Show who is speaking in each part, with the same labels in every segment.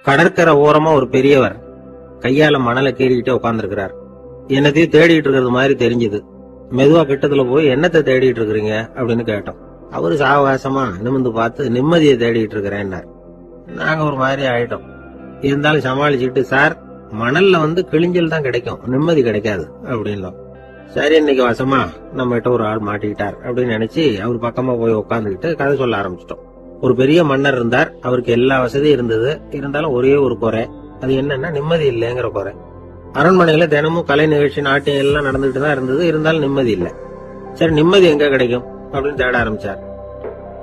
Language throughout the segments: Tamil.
Speaker 1: கடற்கரை ஓரமா ஒரு பெரியவர் கையால மணலை கீறிக்கிட்டே உட்கார்ந்துருக்கிறார். என்னத்தையும் தேடிட்டு இருக்கிறது மாதிரி தெரிஞ்சது. மெதுவா கிட்டத்துல போய் என்னத்தை தேடிட்டு இருக்கிறீங்க அப்படின்னு கேட்டோம். அவரு சாவகாசமா நிமிந்து பார்த்து நிம்மதியை தேடிட்டு இருக்கிறேன்னார். நாங்க ஒரு மாதிரி ஆயிட்டோம். இருந்தாலும் சமாளிச்சுட்டு, சார் மணல்ல கிழிஞ்சல் தான் கிடைக்கும், நிம்மதி கிடைக்காது அப்படின்னோம். சரி, இன்னைக்கு வசமா நம்ம கிட்ட ஒரு ஆள் மாட்டிக்கிட்டார் அப்படின்னு நினைச்சு அவர் பக்கமா போய் உட்காந்துக்கிட்டு கதை சொல்ல ஆரம்பிச்சிட்டோம். ஒரு பெரிய மன்னர் இருந்தார். அவருக்கு எல்லா வசதியும் இருந்தது. இருந்தாலும் ஒரே ஒரு குறை. அது என்னன்னா நிம்மதி இல்லைங்கிற குறை. அரண்மனையில தினமும் கலை நிகழ்ச்சி, நாட்டியம் எல்லாம் நடந்துட்டு தான் இருந்தது. இருந்தாலும் நிம்மதி இல்லை. சரி, நிம்மதி எங்க கிடைக்கும் அப்படின்னு தேட ஆரம்பிச்சார்.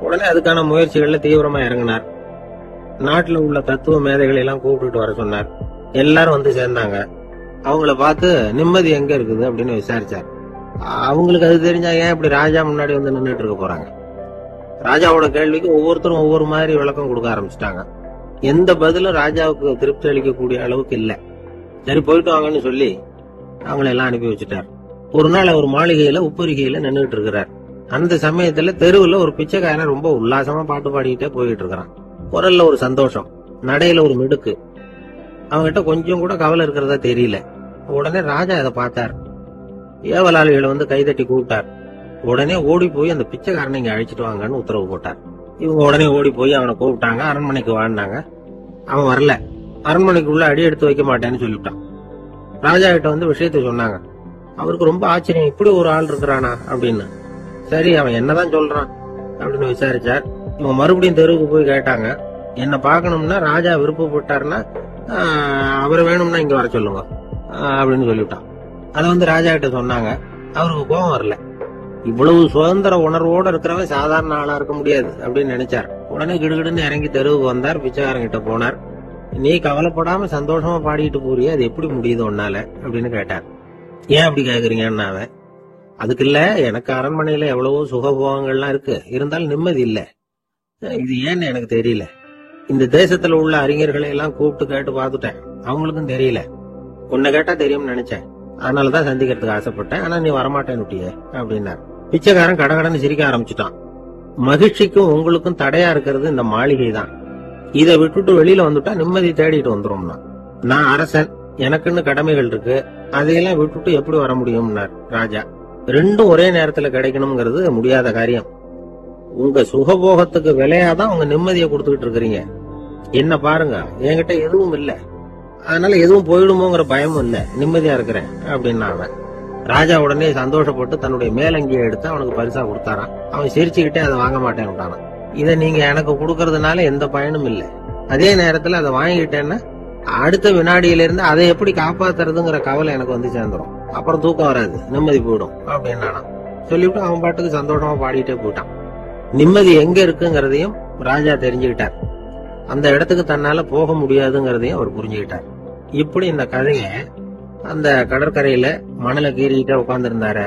Speaker 1: உடனே அதுக்கான முயற்சிகள்ல தீவிரமா இறங்கினார். நாட்டுல உள்ள தத்துவ மேதைகளை எல்லாம் கூப்பிட்டு வர சொன்னார். எல்லாரும் சேர்ந்தாங்க. அவங்கள பார்த்து நிம்மதி எங்க இருக்குது அப்படின்னு விசாரிச்சார். அவங்களுக்கு அது தெரிஞ்சா ஏன் இப்படி ராஜா முன்னாடி நின்றுட்டு இருக்க போறாங்க? ராஜாவோட கேள்விக்கு ஒவ்வொருத்தரும் ஒவ்வொரு மாதிரி விளக்கம் கொடுக்க ஆரம்பிச்சிட்டாங்க. எந்த பதிலும் ராஜாவுக்கு திருப்தி அளிக்கக்கூடிய அளவுக்கு இல்ல. சரி, போயிட்டு வாங்கன்னு சொல்லி அவங்களை எல்லாம் அனுப்பி வச்சுட்டார். ஒரு நாள் அவர் மாளிகையில உப்பரிகையில நின்றுட்டு இருக்கிறார். அந்த சமயத்துல தெருவுல ஒரு பிச்சைக்காரன் ரொம்ப உல்லாசமா பாட்டு பாடிக்கிட்டே போயிட்டு இருக்கிறான். குரல்ல ஒரு சந்தோஷம், நடையில ஒரு மிடுக்கு. அவங்கிட்ட கொஞ்சம் கூட கவலை இருக்கிறதா தெரியல. உடனே ராஜா அதை பார்த்தார். ஏவலாளிகளை கைதட்டி கூப்பிட்டார். உடனே ஓடி போய் அந்த பிச்சைக்காரனை இங்க அழைச்சிட்டு வாங்கன்னு உத்தரவு போட்டார். இவங்க உடனே ஓடி போய் அவனை கூப்பிட்டாங்க. அரண்மனைக்கு வாழ்ந்தாங்க. அவன் வரல. அரண்மனைக்குள்ள அடி எடுத்து வைக்க மாட்டேன்னு சொல்லிவிட்டான். ராஜா கிட்ட விஷயத்த சொன்னாங்க. அவருக்கு ரொம்ப ஆச்சரியம், இப்படி ஒரு ஆள் இருக்கிறானா அப்படின்னு. சரி, அவன் என்னதான் சொல்றான் அப்படின்னு விசாரிச்சார். இவங்க மறுபடியும் தெருவுக்கு போய் கேட்டாங்க. என்ன பாக்கணும்னா ராஜா விருப்பப்பட்டாருன்னா அவர் வேணும்னா இங்க வர சொல்லுங்க அப்படின்னு சொல்லிவிட்டான். அதை ராஜா கிட்ட சொன்னாங்க. அவருக்கு கோபம் வரல. இவ்வளவு சுதந்திர உணர்வோட இருக்கிறவன் சாதாரண ஆளா இருக்க முடியாது அப்படின்னு நினைச்சார். உடனே கிடுகிடுன்னு இறங்கி தெருவுக்கு வந்தார். பிச்சைக்காரங்கிட்ட போனார். நீ கவலைப்படாம சந்தோஷமா பாடிட்டு போறிய, அது எப்படி முடியுது உன்னால அப்படின்னு கேட்டார். ஏன் அப்படி கேக்குறீங்கன்னு அவன், அதுக்கு இல்ல, எனக்கு அரண்மனையில எவ்வளவோ சுகபோகங்கள்லாம் இருக்கு, இருந்தாலும் நிம்மதி இல்ல. இது ஏன்னு எனக்கு தெரியல. இந்த தேசத்துல உள்ள அறிஞர்களை எல்லாம் கூப்பிட்டு கேட்டு பார்த்துட்டேன், அவங்களுக்கும் தெரியல. உன்னை கேட்டா தெரியும்னு நினைச்சேன், அதனாலதான் சந்திக்கிறதுக்கு ஆசைப்பட்டேன். ஆனா நீ வரமாட்டேன்னுட்டியே அப்படின்னார். பிச்சைக்காரன் கடகடன்னு சிரிக்க ஆரம்பிச்சுட்டான். மகிழ்ச்சிக்கும் உங்களுக்கும் தடையா இருக்கிறது இந்த மாளிகை தான். இதை விட்டுட்டு வெளியில வந்துட்டா நிம்மதி தேடிட்டு வந்துரும்னா. நான் அரசன், எனக்குன்னு கடமைகள் இருக்கு, அதையெல்லாம் விட்டுட்டு எப்படி வர முடியும்னார் ராஜா. ரெண்டும் ஒரே நேரத்துல கிடைக்கணுங்கிறது முடியாத காரியம். உங்க சுகபோகத்துக்கு விலையாதான் உங்க நிம்மதியை கொடுத்துக்கிட்டு இருக்கிறீங்க. என்ன பாருங்க, என்கிட்ட எதுவும் இல்ல, அதனால எதுவும் போயிடுமோங்கிற பயமும் இல்ல, நிம்மதியா இருக்கிறேன் அப்படின்னா அவன். ராஜா உடனே சந்தோஷப்பட்டு தன்னுடைய மேலங்கியை எடுத்து அவனுக்கு பரிசா கொடுத்தாரான். அவன் சிரிச்சுக்கிட்டே அதை வாங்க மாட்டேன் விட்டானான். இதை நீங்க எனக்கு கொடுக்கறதுனால எந்த பயனும் இல்ல, அதே நேரத்துல அதை வாங்கிட்டேன்னா அடுத்த வினாடியில இருந்து அதை எப்படி காப்பாத்துறதுங்கிற கவலை எனக்கு சேர்ந்துரும். அப்புறம் தூக்கம் வராது, நிம்மதி போயிடும் அப்படின்னா சொல்லிவிட்டு அவன் பாட்டுக்கு சந்தோஷமா பாடிட்டே போயிட்டான். நிம்மதி எங்க இருக்குங்கிறதையும் ராஜா தெரிஞ்சுக்கிட்டார். அந்த இடத்துக்கு தன்னால போக முடியாதுங்கிறதையும் அவர் புரிஞ்சுக்கிட்டார். இப்படி இந்த கதைய அந்த கடற்கரையில மணலை கீறிக்கிட்டே உட்கார்ந்துருந்தார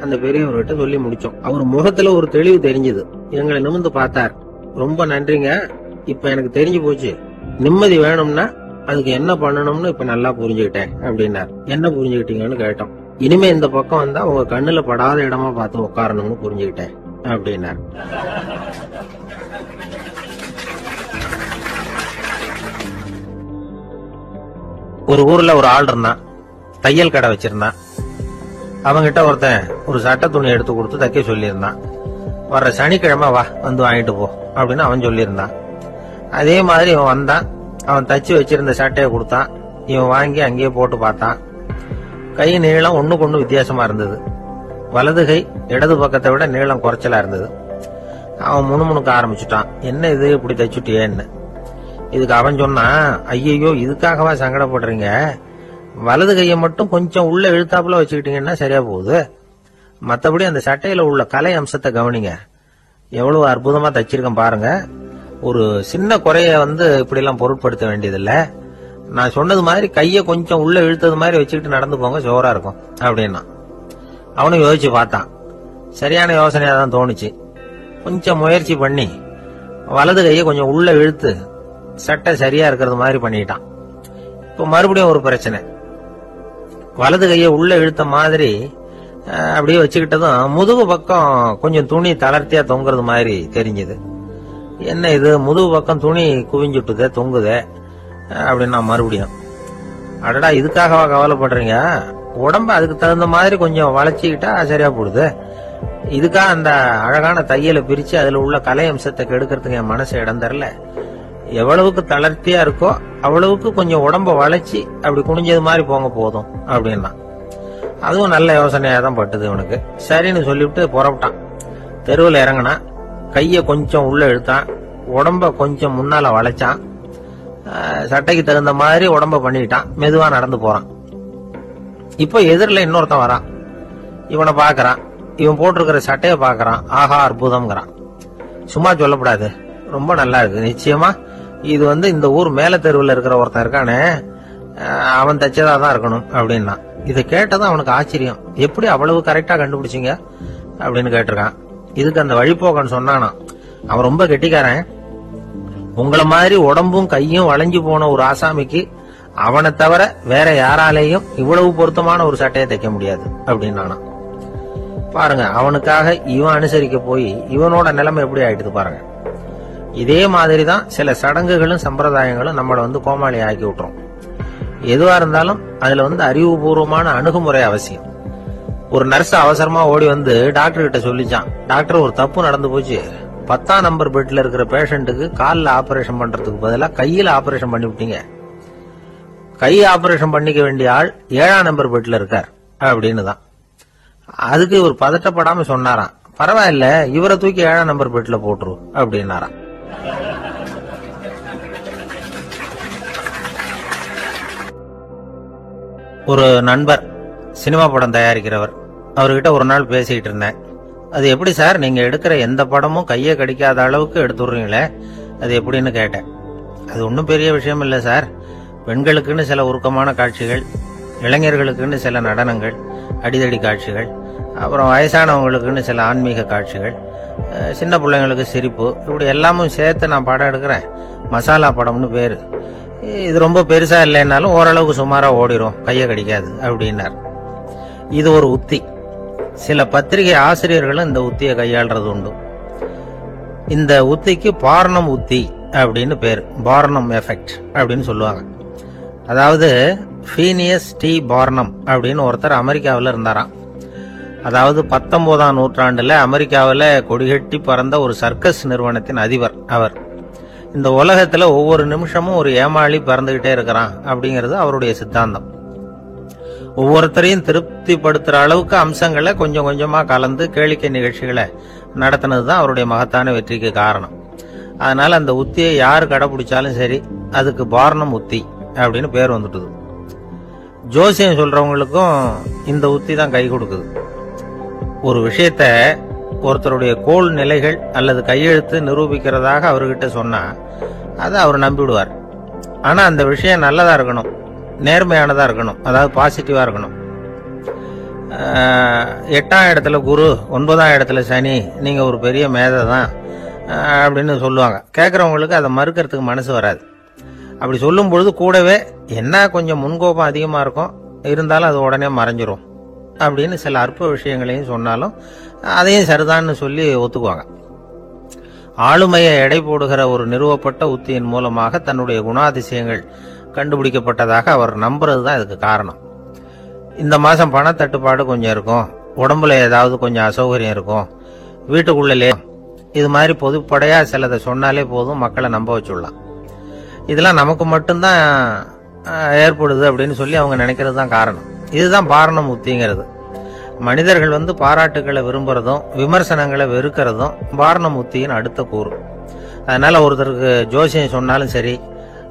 Speaker 1: அந்த பெரியவர்கிட்ட சொல்லி முடிச்சோம். அவர் முகத்துல ஒரு தெளிவு தெரிஞ்சது. எங்களை நிமிர்ந்து பார்த்தார். ரொம்ப நன்றிங்க, இப்ப எனக்கு தெரிஞ்சு போச்சு, நிம்மதி வேணும்னா அதுக்கு என்ன பண்ணணும்னு இப்ப நல்லா புரிஞ்சுக்கிட்டேன் அப்படின்னார். என்ன புரிஞ்சுக்கிட்டீங்கன்னு கேட்டோம். இனிமே இந்த பக்கம் வந்தா உங்க கண்ணுல படாத இடமா பார்த்து உட்காரணும்னு புரிஞ்சுக்கிட்டேன் அப்படின்னார். ஒரு ஊர்ல ஒரு ஆள் இருந்தான். தையல் கடை வச்சிருந்தான். அவங்கிட்ட ஒருத்தன் ஒரு சட்டை துணி எடுத்து கொடுத்து தைக்க சொல்லியிருந்தான். வர்ற சனிக்கிழமை வா, வாங்கிட்டு போ அப்படின்னு அவன் சொல்லியிருந்தான். அதே மாதிரி இவன் வந்தான். அவன் தச்சு வச்சிருந்த சட்டையை கொடுத்தான். இவன் வாங்கி அங்கேயே போட்டு பார்த்தான். கை நீளம் ஒண்ணுக்கு ஒண்ணு வித்தியாசமா இருந்தது. வலது கை இடது பக்கத்தை விட நீளம் குறைச்சலா இருந்தது. அவன் முணுமுணுக்க ஆரம்பிச்சுட்டான். என்ன இது இப்படி தச்சுட்டியேன்னு. இதுக்கு அவன் சொன்னான், ஐயோ இதுக்காகவா சங்கடப்படுறீங்க, வலது கையை மட்டும் கொஞ்சம் உள்ள இழுத்தாப்புல வச்சுக்கிட்டீங்கன்னா சரியா போகுது, மத்தபடி அந்த சட்டையில உள்ள கலை அம்சத்தை கவனிங்க, எவ்வளவு அற்புதமா தச்சிருக்கேன் பாருங்க, ஒரு சின்ன குறைய இப்படி எல்லாம் பொருட்படுத்த வேண்டியதில்ல, நான் சொன்னது மாதிரி கைய கொஞ்சம் உள்ள இழுத்தது மாதிரி வச்சுக்கிட்டு நடந்து போங்க, ஜோரா இருக்கும் அப்படின்னா. அவனும் யோசிச்சு பார்த்தான். சரியான யோசனையா தான் தோணுச்சு. கொஞ்சம் முயற்சி பண்ணி வலது கையை கொஞ்சம் உள்ள இழுத்து சட்டை சரியா இருக்கிறது மாதிரி பண்ணிட்டான். இப்ப மறுபடியும் ஒரு பிரச்சனை. வலது கையை உள்ள இழுத்த மாதிரி அப்படியே வச்சுக்கிட்டதும் முதுகு பக்கம் கொஞ்சம் துணி தளர்த்தியா தொங்குறது மாதிரி தெரிஞ்சது. என்ன இது, முதுகு பக்கம் துணி குவிஞ்சுட்டுதே, தொங்குதே, அப்படின்னு நான் மறுபடியும், அடடா இதுக்காகவா கவலைப்படுறீங்க, உடம்ப அதுக்கு தகுந்த மாதிரி கொஞ்சம் வளைச்சிக்கிட்டா சரியா போடுது. இதுக்காக அந்த அழகான தையலை பிரிச்சு அதுல உள்ள கலை அம்சத்தை கெடுக்கிறதுக்கு என் மனசு இடம் தரல. எவ்வளவுக்கு தளர்த்தியா இருக்கோ அவ்வளவுக்கு கொஞ்சம் உடம்ப வளைச்சி அப்படி குனிஞ்சது மாதிரி போங்க போதும் அப்படின்னா. அதுவும் நல்ல யோசனையா தான் பட்டுது இவனுக்கு. சரின்னு சொல்லிவிட்டு புறப்பட்டான். தெருவில் இறங்கினா, கைய கொஞ்சம் உள்ள இழுத்தான், உடம்ப கொஞ்சம் முன்னால வளைச்சான், சட்டைக்கு தகுந்த மாதிரி உடம்ப பண்ணிட்டான், மெதுவா நடந்து போறான். இப்ப எதிரில இன்னொருத்தன் வரான். இவனை பாக்குறான், இவன் போட்டிருக்கிற சட்டைய பாக்குறான். ஆஹா அற்புதம்ங்கிறான். சும்மா சொல்லக்கூடாது, ரொம்ப நல்லா இருக்கு, நிச்சயமா இது இந்த ஊர் மேல தெருவில் இருக்கிற ஒருத்தன் இருக்கானே அவன் தச்சதாதான் இருக்கணும் அப்படின்னா. இதை கேட்டதும் அவனுக்கு ஆச்சரியம். எப்படி அவ்வளவு கரெக்டா கண்டுபிடிச்சிங்க அப்படின்னு கேட்டிருக்கான். இதுக்கு அந்த வழிபோக்கன் சொன்னானா, அவன் ரொம்ப கெட்டிக்காரன், உங்களை மாதிரி உடம்பும் கையும் வளைஞ்சு போன ஒரு ஆசாமிக்கு அவனை தவிர வேற யாராலேயும் இவ்வளவு பொருத்தமான ஒரு சட்டையை தைக்க முடியாது அப்படின்னானா. பாருங்க, அவனுக்காக இவன் அனுசரிக்க போய் இவனோட நிலைமை எப்படி ஆயிடுது பாருங்க. இதே மாதிரிதான் சில சடங்குகளும் சம்பிரதாயங்களும் நம்மளை கோமாளி ஆக்கி விட்டுரும். எதுவா இருந்தாலும் அதுல அறிவுபூர்வமான அணுகுமுறை அவசியம். ஒரு நர்ஸ் அவசரமா ஓடி டாக்டர் கிட்ட சொல்லிச்சான், டாக்டர் ஒரு தப்பு நடந்து போச்சு, 10ஆம் நம்பர் பெட்ல இருக்கிற பேஷண்ட்டுக்கு காலில் ஆபரேஷன் பண்றதுக்கு பதிலாக கையில ஆபரேஷன் பண்ணி விட்டீங்க. கை ஆபரேஷன் பண்ணிக்க வேண்டிய ஆள் 7ஆம் நம்பர் பெட்ல இருக்கார் அப்படின்னு தான். அதுக்கு இவர் பதட்டப்படாம சொன்னாராம், பரவாயில்ல இவரை தூக்கி 7ஆம் நம்பர் பெட்ல போட்டுரு அப்படின்னாராம். ஒரு நண்பர் சினிமா படம் தயாரிக்கிறவர், அவர்கிட்ட ஒரு நாள் பேசிக்கிட்டு இருந்தேன். அது எப்படி சார், நீங்க எடுக்கிற எந்த படமும் கையை கடிக்காத அளவுக்கு எடுத்துடுறீங்களே, அது எப்படின்னு கேட்டேன். அது ஒன்றும் பெரிய விஷயம் இல்லை சார், பெண்களுக்குன்னு சில உருக்கமான காட்சிகள், இளைஞர்களுக்குன்னு சில நடனங்கள், அடிதடி காட்சிகள், அப்புறம் வயசானவங்களுக்குன்னு சில ஆன்மீக காட்சிகள், சின்ன பிள்ளைங்களுக்கு சிரிப்பு, இப்படி எல்லாமும் சேர்த்து நான் படம் எடுக்கிறேன். மசாலா படம்னு பேரு. இது ரொம்ப பெருசா இல்லைன்னாலும் ஓரளவுக்கு சுமாரா ஓடிரும், கையை கடிக்காது அப்படின்னார். இது ஒரு உத்தி. சில பத்திரிகை ஆசிரியர்களும் இந்த உத்தியை கையாளுறது உண்டு. இந்த உத்திக்கு பார்னம் உத்தி அப்படின்னு பேரு, பார்னம் எஃபெக்ட் அப்படின்னு சொல்லுவாங்க. அதாவது ஃபீனியஸ் டி பார்னம் அப்படின்னு ஒருத்தர் அமெரிக்காவில் இருந்தாராம். அதாவது 19ஆம் நூற்றாண்டுல அமெரிக்காவில் கொடிகட்டி பறந்த ஒரு சர்க்கஸ் நிறுவனத்தின் அதிபர் அவர். இந்த உலகத்துல ஒவ்வொரு நிமிஷமும் ஒரு ஏமாளி பறந்துகிட்டே இருக்கிறான் அப்படிங்கிறது அவருடைய சித்தாந்தம். ஒவ்வொருத்தரையும் திருப்திப்படுத்துற அளவுக்கு அம்சங்களை கொஞ்சம் கொஞ்சமா கலந்து கேளிக்கை நிகழ்ச்சிகளை நடத்தினதுதான் அவருடைய மகத்தான வெற்றிக்கு காரணம். அதனால அந்த உத்தியை யார் கடைபிடிச்சாலும் சரி, அதுக்கு பார்னம் உத்தி அப்படின்னு பேர் வந்துட்டுது. ஜோசியம் சொல்றவங்களுக்கும் இந்த உத்தி தான் கை கொடுக்குது. ஒரு விஷயத்த ஒருத்தருடைய கோள் நிலைகள் அல்லது கையெழுத்து நிரூபிக்கிறதாக அவர்கிட்ட சொன்னா அதை அவர் நம்பிவிடுவார். ஆனா அந்த விஷயம் நல்லதா இருக்கணும், நேர்மையானதா இருக்கணும், அதாவது பாசிட்டிவா இருக்கணும். 8ஆம் இடத்துல குரு, 9ஆம் இடத்துல சனி, நீங்க ஒரு பெரிய மேதை தான் அப்படின்னு சொல்லுவாங்க. கேட்கறவங்களுக்கு அதை மறுக்கிறதுக்கு மனசு வராது. அப்படி சொல்லும் பொழுது கூடவே என்ன கொஞ்சம் முன்கோபம் அதிகமா இருக்கும், இருந்தாலும் அது உடனே மறைஞ்சிரும் அப்படின்னு சில அற்ப விஷயங்களையும் சொன்னாலும் அதையும் சரிதான்னு சொல்லி ஒத்துக்குவாங்க. ஆளுமையை எடை போடுகிற ஒரு நிறுவப்பட்ட உத்தியின் மூலமாக தன்னுடைய குணாதிசயங்கள் கண்டுபிடிக்கப்பட்டதாக அவர் நம்புறது தான் இதுக்கு காரணம். இந்த மாசம் பணத்தட்டுப்பாடு கொஞ்சம் இருக்கும், உடம்புல ஏதாவது கொஞ்சம் அசௌகரியம் இருக்கும், வீட்டுக்குள்ளே இது மாதிரி பொதுப்படையா சிலதை சொன்னாலே போதும், மக்களை நம்ப வச்சுடலாம். இதெல்லாம் நமக்கு மட்டும்தான் ஏற்படுது அப்படின்னு சொல்லி அவங்க நினைக்கிறது தான் காரணம். இதுதான் பார்னம் உத்திங்கிறது. மனிதர்கள் பாராட்டுகளை விரும்புறதும் விமர்சனங்களை வெறுக்கிறதும் பார்னம் உத்தியின் அடுத்த கூறு. அதனால ஒருத்தருக்கு ஜோசியம் சொன்னாலும் சரி,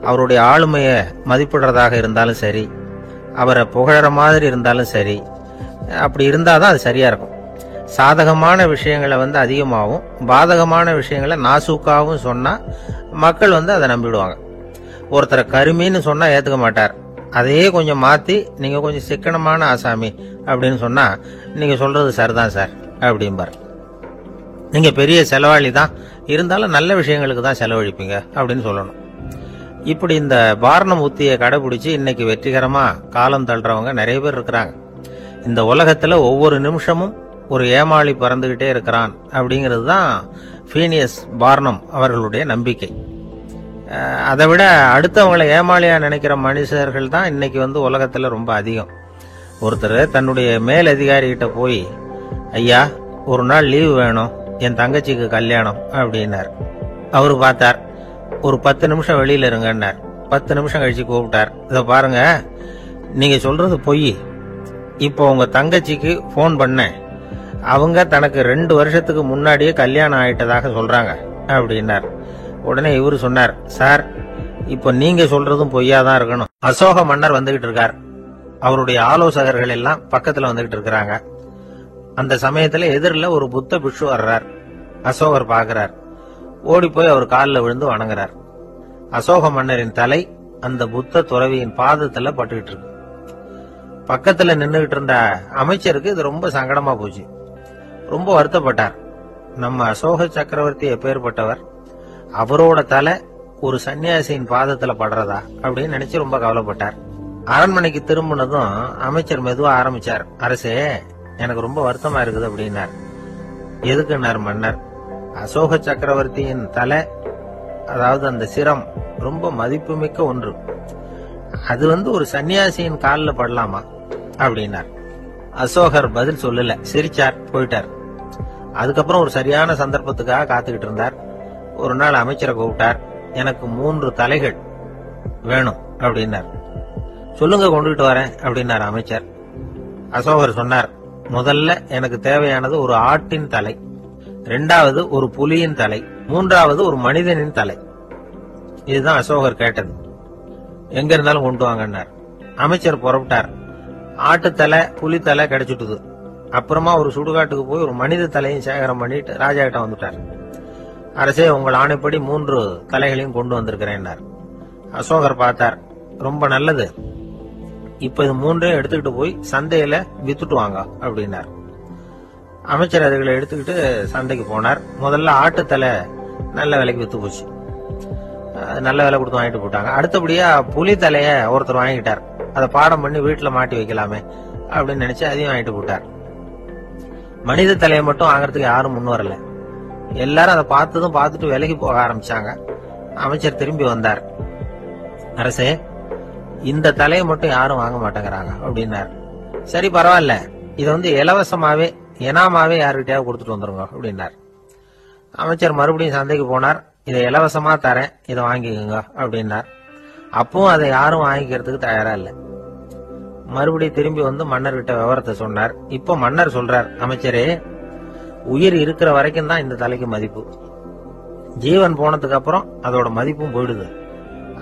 Speaker 1: அவருடைய ஆளுமையை மதிப்பிடுறதாக இருந்தாலும் சரி, அவரை புகழற மாதிரி இருந்தாலும் சரி, அப்படி இருந்தாதான் அது சரியா இருக்கும். சாதகமான விஷயங்களை அதிகமாகவும் பாதகமான விஷயங்களை நாசூக்காவும் சொன்னா மக்கள் அதை நம்பிடுவாங்க. ஒருத்தரை கருமின்னு சொன்னா ஏத்துக்க மாட்டார். அதையே கொஞ்சம் மாத்தி நீங்க கொஞ்சம் சிக்கனமான ஆசாமி அப்படின்னு சொன்னா நீங்க சொல்றது சரிதான் சார் அப்படிம்பார். நீங்க பெரிய செலவாளி தான், இருந்தாலும் நல்ல விஷயங்களுக்கு தான் செலவழிப்பீங்க அப்படின்னு சொல்லணும். இப்படி இந்த பார்னம் உத்தியை கடைபிடிச்சு இன்னைக்கு வெற்றிகரமா காலம் தள்ளுறவங்க நிறைய பேர் இருக்கிறாங்க. இந்த உலகத்துல ஒவ்வொரு நிமிஷமும் ஒரு ஏமாளி பறந்துகிட்டே இருக்கிறான் அப்படிங்கிறது தான் ஃபீனியஸ் பார்னம் அவர்களுடைய நம்பிக்கை. அதை விட அடுத்தவங்களை ஏமாளியா நினைக்கிற மனுஷர்கள் தான் இன்னைக்கு உலகத்துல ரொம்ப அதிகம். ஒருத்தர் தன்னுடைய மேலதிகாரிகிட்ட போய், ஐயா ஒரு நாள் லீவு வேணும், என் தங்கச்சிக்கு கல்யாணம் அப்படின்னார். அவரு பார்த்தார், ஒரு 10 நிமிஷம் வெளியில இருங்கன்னார். 10 நிமிஷம் கழிச்சு கூப்பிட்டார். இத பாருங்க, நீங்க சொல்றது பொய். இப்போ உங்க தங்கச்சிக்கு போன் பண்ணேன், அவங்க தனக்கு 2 வருஷத்துக்கு முன்னாடியே கல்யாணம் ஆயிட்டதாக சொல்றாங்க அப்படின்னார். உடனே இவரு சொன்னார், சார் இப்ப நீங்க சொல்றதும் பொய்யாதான் இருக்கணும். அசோக மன்னர் வந்துகிட்டு இருக்கார். அவருடைய ஆலோசகர்கள் எல்லாம் பக்கத்துல வந்துகிட்டு இருக்கிறாங்க. அந்த சமயத்துல எதிரில் ஒரு புத்த பிக்ஷு வர்றார். அசோகர் பாக்குறார். ஓடி போய் அவர் காலில் விழுந்து வணங்குறார். அசோக மன்னரின் தலை அந்த புத்த துறவியின் பாதத்துல பட்டுக்கிட்டு இருக்கு. பக்கத்துல நின்றுகிட்டு இருந்த அமைச்சருக்கு இது ரொம்ப சங்கடமா போச்சு. ரொம்ப வருத்தப்பட்டார். நம்ம அசோக சக்கரவர்த்தி எப்பேற்பட்டவர், அவரோட தலை ஒரு சன்னியாசியின் பாதத்துல படுறதா அப்படின்னு நினைச்சு ரொம்ப கவலைப்பட்டார். அரண்மனைக்கு திரும்பினதும் அமைச்சர் மெதுவா ஆரம்பிச்சார். அரசே, எனக்கு ரொம்ப வருத்தமா இருக்குது அப்படின்னார். எதுக்குன்னார் மன்னர். அசோக சக்கரவர்த்தியின் தலை, அதாவது அந்த சிரம் ரொம்ப மதிப்புமிக்க ஒன்று, அது ஒரு சன்னியாசியின் காலில் படலாமா அப்படின்னார். அசோகர் பதில் சொல்லல, சிரிச்சார், போயிட்டார். அதுக்கப்புறம் ஒரு சரியான சந்தர்ப்பத்துக்காக காத்துக்கிட்டு இருந்தார். ஒரு நாள் அமைச்சரை கூப்பிட்டார். எனக்கு 3 தலைகள் வேணும் அப்படின்னார். சொல்லுங்க, கொண்டுகிட்டு வரேன் அப்படின்னார் அமைச்சர். அசோகர் சொன்னார், முதல்ல எனக்கு தேவையானது ஒரு ஆட்டின் தலை, 2வது ஒரு புலியின் தலை, 3வது ஒரு மனிதனின் தலை. இதுதான் அசோகர் கேட்டது. எங்க இருந்தாலும் கொண்டு வாங்கன்னார். அமைச்சர் புறப்பட்டார். ஆட்டுத்தலை புலித்தலை கிடைச்சிட்டுது. அப்புறமா ஒரு சுடுகாட்டுக்கு போய் ஒரு மனித தலையும் சேகரம் பண்ணிட்டு ராஜா கிட்ட வந்துட்டார். அரசே, உங்கள் ஆணைப்படி 3 தலைகளையும் கொண்டு வந்திருக்கிறேன். அசோகர் பார்த்தார். ரொம்ப நல்லது, இப்ப இது 3ஐயும் எடுத்துக்கிட்டு போய் சந்தையில வித்துட்டு வாங்க அப்படின்னார். அமைச்சர் அதுகளை எடுத்துக்கிட்டு சந்தைக்கு போனார். முதல்ல ஆட்டுத்தலை நல்ல விலைக்கு வித்து போச்சு. நல்ல விலை கொடுத்து வாங்கிட்டு போட்டாங்க. அடுத்தபடியா புலி தலைய ஒருத்தர் வாங்கிட்டார். அதை பாடம் பண்ணி வீட்டுல மாட்டி வைக்கலாமே அப்படின்னு நினைச்சு அதையும் வாங்கிட்டு போட்டார். மனித தலையை மட்டும் வாங்கறதுக்கு யாரும் முன் வரல. எல்லாரும் அதை பார்த்துட்டு விலைக்கு போக ஆரம்பிச்சாங்க. அமைச்சர் திரும்பி வந்தார். அரசே, இந்த தலையை மட்டும் யாரும் வாங்க மாட்டேங்கிறாங்க அப்படின்னாரு. சரி, பரவாயில்ல, இதை இலவசமாவே எனாமாவே யாருக்கிட்டையாவது கொடுத்துட்டு வந்துருங்க அப்படின்னார். அமைச்சர் மறுபடியும் சந்தைக்கு போனார். இதை இலவசமா தரேன், இதை வாங்கிக்கோங்க அப்படின்னார். அப்பவும் அதை யாரும் வாங்கிக்கிறதுக்கு தயாரா இல்லை. மறுபடியும் திரும்பி மன்னர்கிட்ட விவரத்தை சொன்னார். இப்ப மன்னர் சொல்றார், அமைச்சரே, உயிர் இருக்கிற வரைக்கும் தான் இந்த தலைக்கு மதிப்பு. ஜீவன் போனதுக்கு அப்புறம் அதோட மதிப்பும் போயிடுது.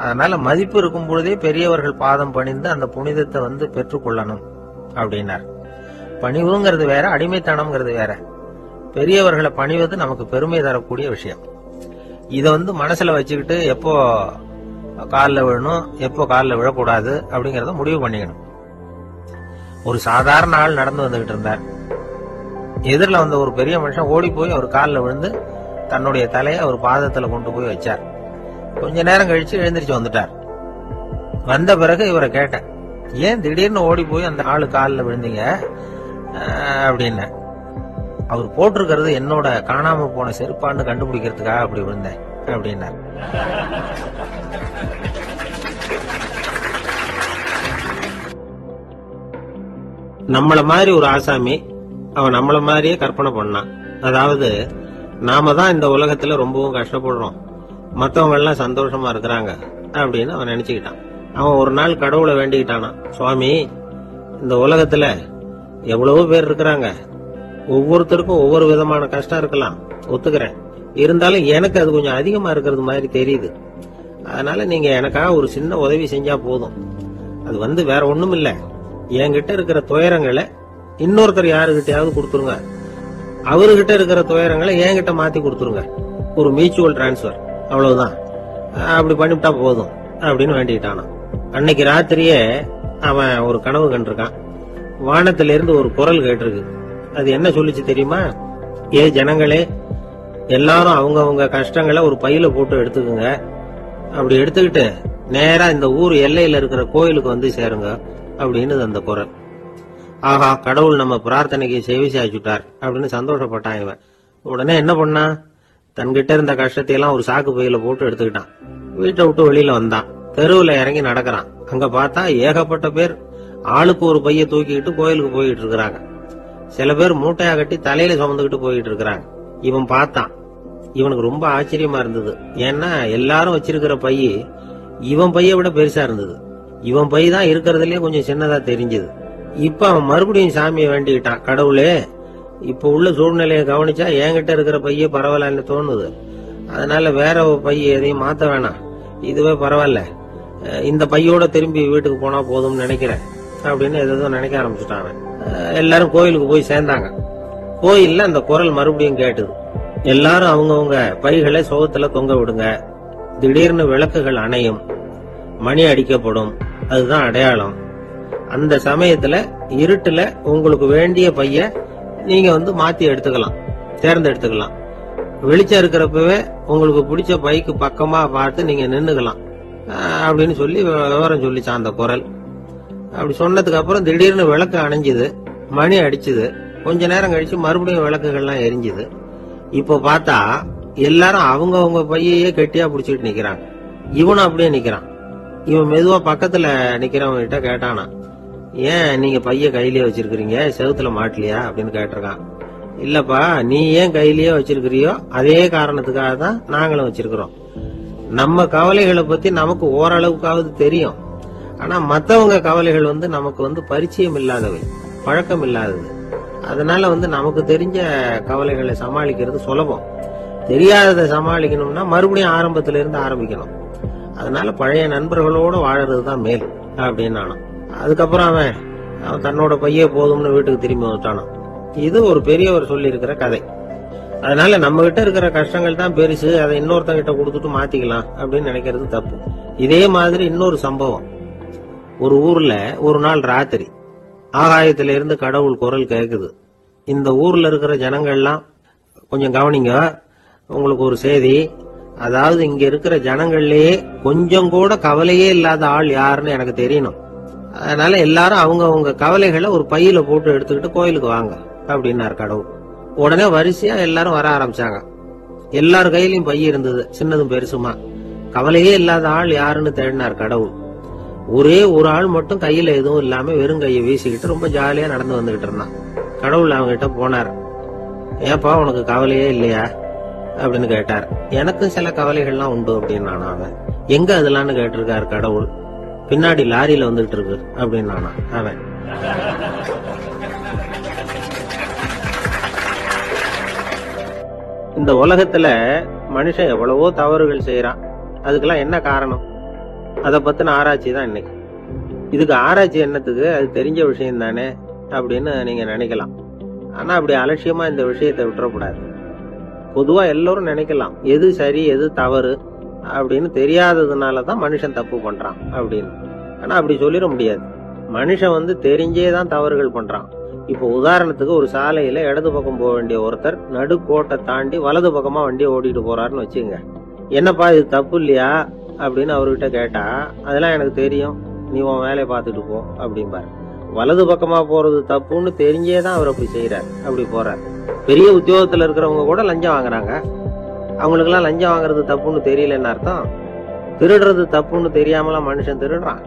Speaker 1: அதனால மதிப்பு இருக்கும் பொழுதே பெரியவர்கள் பாதம் பணிந்து அந்த புனிதத்தை பெற்றுக்கொள்ளணும் அப்படின்னார். பணிவுங்கிறது வேற, அடிமைத்தனம்ங்கிறது வேற. பெரியவர்களை பணிவது நமக்கு பெருமை தரக்கூடிய விஷயம். இதை மனசுல வச்சுக்கிட்டு எப்போ காலில் விழணும், எப்போ காலில் விழக்கூடாது அப்படிங்கறத முடிவு பண்ணிக்கணும். ஒரு சாதாரண ஆள் நடந்து வந்துகிட்டு இருந்தார். எதிரில் ஒரு பெரிய மனுஷன் ஓடி போய் அவர் காலில் விழுந்து தன்னுடைய தலையை அவர் பாதத்துல கொண்டு போய் வச்சார். கொஞ்ச நேரம் கழிச்சு எழுந்திரிச்சு வந்துட்டார். வந்த பிறகு இவரை கேட்டேன், ஏன் திடீர்னு ஓடி போய் அந்த ஆளு காலில் விழுந்தீங்க அப்படின்னு. அவர் போட்டிருக்கிறது என்னோட காணாம போன செருப்பான்னு கண்டுபிடிக்கிறதுக்காக அப்படி விழுந்தேன் அப்படின்னார். நம்மள மாதிரி ஒரு ஆசாமி அவன் நம்மள மாதிரியே கற்பனை பண்ணான். அதாவது, நாம தான் இந்த உலகத்துல ரொம்பவும் கஷ்டப்படுறோம், மத்தவங்க எல்லாம் சந்தோஷமா இருக்கிறாங்க அப்படின்னு அவன் நினைச்சுக்கிட்டான். அவன் ஒரு நாள் கடவுளை வேண்டிக்கிட்டானா, சுவாமி, இந்த உலகத்துல எவ்வளவோ பேர் இருக்கிறாங்க, ஒவ்வொருத்தருக்கும் ஒவ்வொரு விதமான கஷ்டம் இருக்கலாம், ஒத்துக்கிறேன். இருந்தாலும் எனக்கு அது கொஞ்சம் அதிகமா இருக்கிறது மாதிரி தெரியுது. அதனால நீங்க எனக்காக ஒரு சின்ன உதவி செஞ்சா போதும். அது வேற ஒண்ணும் இல்ல, என்கிட்ட இருக்கிற துயரங்களை இன்னொருத்தர் யாருகிட்டயாவது கொடுத்துருங்க, அவர்கிட்ட இருக்கிற துயரங்களை என்கிட்ட மாத்தி கொடுத்துருங்க. ஒரு மியூச்சுவல் டிரான்ஸ்பர், அவ்வளவுதான். அப்படி பண்ணிவிட்டா போதும் அப்படின்னு வேண்டிக்கிட்டானா. அன்னைக்கு ராத்திரியே அவன் ஒரு கனவு கண்டிருக்கான். வானத்தில இருந்து ஒரு குரல் கேட்டிருக்கு. அது என்ன சொல்லிச்சு தெரியுமா? ஏ ஜனங்களே, எல்லாரும் அவங்க கஷ்டங்களை ஒரு பையில போட்டு எடுத்துக்குங்க. அப்படி எடுத்துக்கிட்டு நேரா இந்த ஊர் எல்லையில இருக்கிற கோயிலுக்கு சேருங்க அப்படின்னு அந்த குரல். ஆஹா, கடவுள் நம்ம பிரார்த்தனைக்கு செவி சாய்ச்சுட்டார் அப்படின்னு சந்தோஷப்பட்டான் இவன். உடனே என்ன பண்ணா, தன்கிட்ட இருந்த கஷ்டத்தையெல்லாம் ஒரு சாக்கு பையில போட்டு எடுத்துக்கிட்டான். வீட்டை விட்டு வெளியில வந்தான். தெருவுல இறங்கி நடக்கிறான். அங்க பார்த்தா ஏகப்பட்ட பேர் ஆளுக்கு ஒரு பைய தூக்கிட்டு கோயிலுக்கு போயிட்டு இருக்கிறாங்க. சில பேர் மூட்டையா கட்டி தலையில சுமந்துக்கிட்டு போயிட்டு இருக்கிறாங்க. இவன் பார்த்தான். இவனுக்கு ரொம்ப ஆச்சரியமா இருந்தது. ஏன்னா எல்லாரும் வச்சிருக்கிற பைய இவன் பைய விட பெருசா இருந்தது. இவன் பை தான் இருக்கிறதுலயே கொஞ்சம் சின்னதா தெரிஞ்சது. இப்ப அவன் மறுபடியும் சாமியை வேண்டிக்கிட்டான். கடவுளே, இப்ப உள்ள சூழ்நிலையை கவனிச்சா என்கிட்ட இருக்கிற பைய பரவாயில்லன்னு தோணுது. அதனால வேற பைய எதையும் மாத்த வேணாம், இதுவே பரவாயில்ல, இந்த பையோட திரும்பி வீட்டுக்கு போனா போதும்னு நினைக்கிறேன் அப்படின்னு ஏதோ நினைக்க ஆரம்பிச்சுட்டாங்க. எல்லாரும் கோயிலுக்கு போய் சேர்ந்தாங்க. கோயில்ல அந்த குரல் மறுபடியும் கேட்டுது. எல்லாரும் அவங்கவுங்க பைகளை சோகத்துல தொங்க விடுங்க. திடீர்னு விளக்குகள் அணையும், மணி அடிக்கப்படும், அதுதான் அடையாளம். அந்த சமயத்துல இருட்டுல உங்களுக்கு வேண்டிய பைய நீங்க மாத்தி எடுத்துக்கலாம், தேர்ந்தெடுத்துக்கலாம். வெளிச்சம் இருக்கிறப்பவே உங்களுக்கு பிடிச்ச பைக்கு பக்கமா பார்த்து நீங்க நின்னுக்கலாம் அப்படின்னு சொல்லி விவரம் சொல்லிச்சான் அந்த குரல். அப்படி சொன்னதுக்கு அப்புறம் திடீர்னு விளக்கு அணைஞ்சுது, மணி அடிச்சுது. கொஞ்ச நேரம் கழிச்சு மறுபடியும் விளக்குகள்லாம் எரிஞ்சுது. இப்ப பார்த்தா எல்லாரும் அவங்க பையையே கெட்டியா பிடிச்சிட்டு நிக்கிறாங்க. இவனும் அப்படியே நிக்கிறான். இவன் மெதுவா பக்கத்துல நிக்கிறவங்க கிட்ட கேட்டானா, ஏன் நீங்க பைய கையிலேயே வச்சிருக்கிறீங்க, செவுத்துல மாட்டலையா அப்படின்னு கேட்டிருக்கான். இல்லப்பா, நீ ஏன் கையிலேயே வச்சிருக்கிறியோ அதே காரணத்துக்காக தான் நாங்களும் வச்சிருக்கிறோம். நம்ம கவலைகளை பத்தி நமக்கு ஓரளவுக்காவது தெரியும். ஆனா மத்தவங்க கவலைகள் நமக்கு பரிச்சயம் இல்லாதவை, பழக்கம் இல்லாதது. அதனால நமக்கு தெரிஞ்ச கவலைகளை சமாளிக்கிறது சுலபம். தெரியாததை சமாளிக்கணும்னா மறுபடியும் ஆரம்பத்தில இருந்து ஆரம்பிக்கணும். அதனால பழைய நண்பர்களோட வாழறதுதான் மேல் அப்படின்னு நானும். அதுக்கப்புறம் அவன் தன்னோட பைய போதும்னு வீட்டுக்கு திரும்பி வந்துட்டானான். இது ஒரு பெரியவர் சொல்லி இருக்கிற கதை. அதனால நம்ம கிட்ட இருக்கிற கஷ்டங்கள் தான் பெருசு, அதை இன்னொருத்தங்கிட்ட கொடுத்துட்டு மாத்திக்கலாம் அப்படின்னு நினைக்கிறது தப்பு. இதே மாதிரி இன்னொரு சம்பவம். ஒரு ஊர்ல ஒரு நாள் ராத்திரி ஆகாயத்தில இருந்து கடவுள் குரல் கேக்குது. இந்த ஊர்ல இருக்கிற ஜனங்கள்லாம் கொஞ்சம் கவனிங்க, உங்களுக்கு ஒரு செய்தி. அதாவது இங்க இருக்கிற ஜனங்கள்லயே கொஞ்சம் கூட கவலையே இல்லாத ஆள் யாருன்னு எனக்கு தெரியணும். அதனால எல்லாரும் அவங்க கவலைகளை ஒரு பையில போட்டு எடுத்துக்கிட்டு கோயிலுக்கு வாங்க அப்படின்னாரு கடவுள். உடனே வரிசையா எல்லாரும் வர ஆரம்பிச்சாங்க. எல்லார் கையிலயும் பை இருந்தது, சின்னதும் பெருசுமா. கவலையே இல்லாத ஆள் யாருன்னு தேடினார் கடவுள். ஒரே ஒரு ஆள் மட்டும் கையில எதுவும் இல்லாம வெறும் கையை வீசிக்கிட்டு ரொம்ப ஜாலியா நடந்து வந்துகிட்டு இருந்தான். கடவுள் அவங்க கிட்ட போனார். ஏப்பா, உனக்கு கவலையே இல்லையா அப்படின்னு கேட்டார். எனக்கும் சில கவலைகள்லாம் உண்டு அப்படின்னு நானா. அவன் எங்க அதெல்லாம்னு கேட்டிருக்காரு கடவுள். பின்னாடி லாரியில வந்துகிட்டு இருக்கு அப்படின்னு நானா. அவன் இந்த உலகத்துல மனுஷன் எவ்வளவோ தவறுகள் செய்யறான். அதுக்கெல்லாம் என்ன காரணம்? அதை பத்தின ஆராய்ச்சி தான் இன்னைக்கு. இதுக்கு ஆராய்ச்சி என்னத்துக்கு, அது தெரிஞ்ச விஷயம் தானே அப்படின்னு நீங்க நினைக்கலாம். ஆனா அப்படி அலட்சியமா இந்த விஷயத்தை விட்டுறக்கூடாது. பொதுவா எல்லோரும் நினைக்கலாம் எது சரி எது தவறு அப்படின்னு தெரியாததுனாலதான் மனுஷன் தப்பு பண்றான் அப்படின்னு. ஆனா அப்படி சொல்லிட முடியாது. மனுஷன் தெரிஞ்சேதான் தவறுகள் பண்றான். இப்போ உதாரணத்துக்கு ஒரு சாலையில இடது பக்கம் போக வேண்டிய ஒருத்தர் நடுக்கோட்டை தாண்டி வலது பக்கமா வண்டியை ஓட்டிட்டு போறாருன்னு வச்சுங்க. என்னப்பா இது தப்பு இல்லையா அப்படின்னு அவர்கிட்ட கேட்டா, அதெல்லாம் எனக்கு தெரியும், நீ உன் வேலையை பார்த்துட்டு போ அப்படிம்பாரு. வலது பக்கமா போறது தப்புன்னு தெரிஞ்சேதான் அவர் அப்படி செய்யறாரு, அப்படி போறாரு. பெரிய உத்தியோகத்துல இருக்கிறவங்க கூட லஞ்சம் வாங்குறாங்க. அவங்களுக்கு எல்லாம் லஞ்சம் வாங்குறது தப்புன்னு தெரியலன்னு அர்த்தம். திருடுறது தப்புன்னு தெரியாமலாம் மனுஷன் திருடுறான்,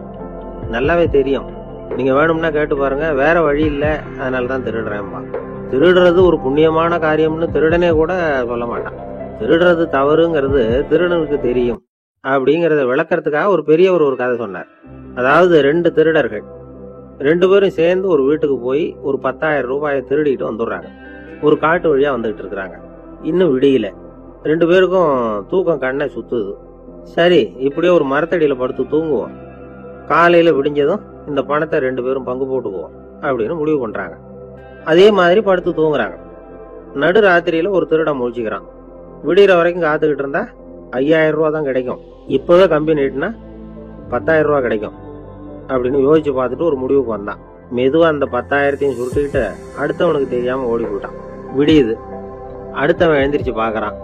Speaker 1: நல்லாவே தெரியும். நீங்க வேணும்னா கேட்டு பாருங்க, வேற வழி இல்ல அதனாலதான் திருடுறேன்பா. திருடுறது ஒரு புண்ணியமான காரியம்னு திருடனே கூட சொல்ல மாட்டான். திருடுறது தவறுங்கிறது திருடனுக்கு தெரியும் அப்படிங்கறத விளக்கறதுக்காக ஒரு பெரியவர் ஒரு கதை சொன்னார். அதாவது 2 திருடர்கள் 2 பேரும் சேர்ந்து ஒரு வீட்டுக்கு போய் ஒரு 10,000 ரூபாயை திருடிட்டு வந்துடுறாங்க. ஒரு காட்டு வழியா வந்துகிட்டு இருக்கிறாங்க. இன்னும் விடியல. 2 பேருக்கும் தூக்கம் கண்ணை சுத்துது. சரி, இப்படியே ஒரு மரத்தடியில படுத்து தூங்குவோம், காலையில விடிஞ்சதும் இந்த பணத்தை 2 பேரும் பங்கு போட்டுக்குவோம் அப்படின்னு முடிவு பண்றாங்க. அதே மாதிரி படுத்து தூங்குறாங்க. நடு ராத்திரியில ஒரு திருடன் முழிச்சுக்கிறான். விடிகிற வரைக்கும் காத்துக்கிட்டு இருந்தா 5,000 ரூபா தான் கிடைக்கும், இப்பவே கம்பி நீட்டினா 10,000 ரூபா கிடைக்கும் அப்படின்னு யோசிச்சு பார்த்துட்டு ஒரு முடிவுக்கு வந்தான். மெதுவா அந்த 10,000த்தையும் சுருட்டிக்கிட்டு அடுத்தவனுக்கு தெரியாம ஓடி போயிட்டான். விடியுது. அடுத்தவன் எழுந்திரிச்சு பாக்குறான்.